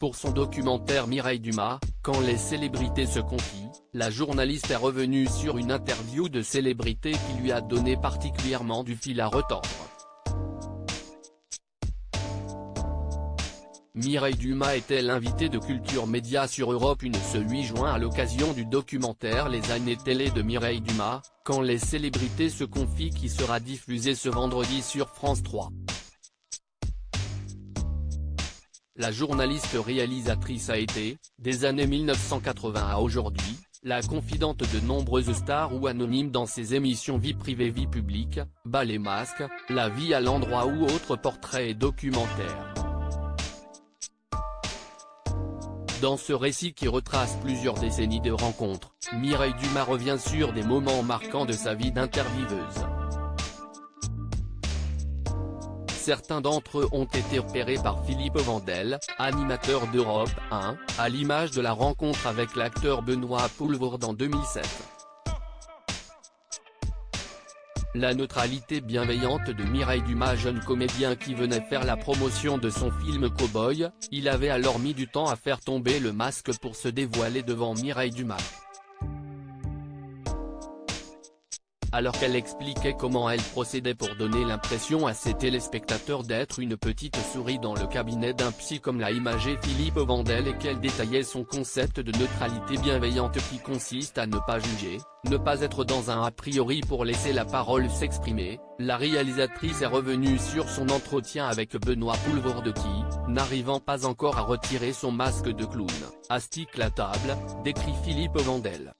Pour son documentaire Mireille Dumas, Quand les célébrités se confient, la journaliste est revenue sur une interview de célébrité qui lui a donné particulièrement du fil à retordre. Mireille Dumas était l'invitée de Culture Média sur Europe 1 ce 8 juin à l'occasion du documentaire Les années télé de Mireille Dumas, Quand les célébrités se confient qui sera diffusé ce vendredi sur France 3. La journaliste réalisatrice a été, des années 1980 à aujourd'hui, la confidente de nombreuses stars ou anonymes dans ses émissions Vie privée vie publique, Bas les masques, La vie à l'endroit ou autres portraits et documentaires. Dans ce récit qui retrace plusieurs décennies de rencontres, Mireille Dumas revient sur des moments marquants de sa vie d'intervieweuse. Certains d'entre eux ont été repérés par Philippe Vandel, animateur d'Europe 1, à l'image de la rencontre avec l'acteur Benoît Poelvoorde en 2007. La neutralité bienveillante de Mireille Dumas, jeune comédien qui venait faire la promotion de son film Cowboy, il avait alors mis du temps à faire tomber le masque pour se dévoiler devant Mireille Dumas. Alors qu'elle expliquait comment elle procédait pour donner l'impression à ses téléspectateurs d'être une petite souris dans le cabinet d'un psy comme l'a imagé Philippe Vandel et qu'elle détaillait son concept de neutralité bienveillante qui consiste à ne pas juger, ne pas être dans un a priori pour laisser la parole s'exprimer, la réalisatrice est revenue sur son entretien avec Benoît Poelvoorde qui, n'arrivant pas encore à retirer son masque de clown, astique la table, décrit Philippe Vandel.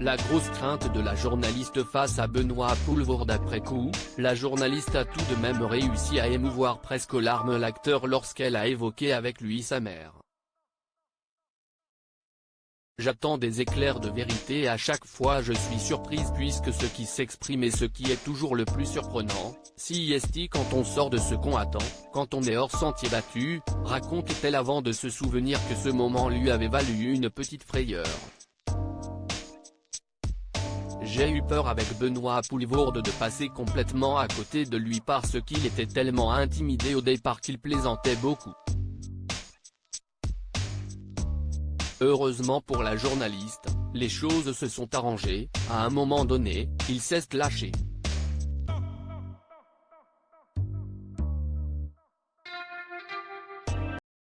La grosse crainte de la journaliste face à Benoît Poelvoorde après coup, la journaliste a tout de même réussi à émouvoir presque aux larmes l'acteur lorsqu'elle a évoqué avec lui sa mère. J'attends des éclairs de vérité et à chaque fois je suis surprise puisque ce qui s'exprime est ce qui est toujours le plus surprenant, si est quand on sort de ce qu'on attend, quand on est hors sentier battu, raconte-t-elle avant de se souvenir que ce moment lui avait valu une petite frayeur. J'ai eu peur avec Benoît Poelvoorde de passer complètement à côté de lui parce qu'il était tellement intimidé au départ qu'il plaisantait beaucoup. Heureusement pour la journaliste, les choses se sont arrangées, à un moment donné, il s'est lâché.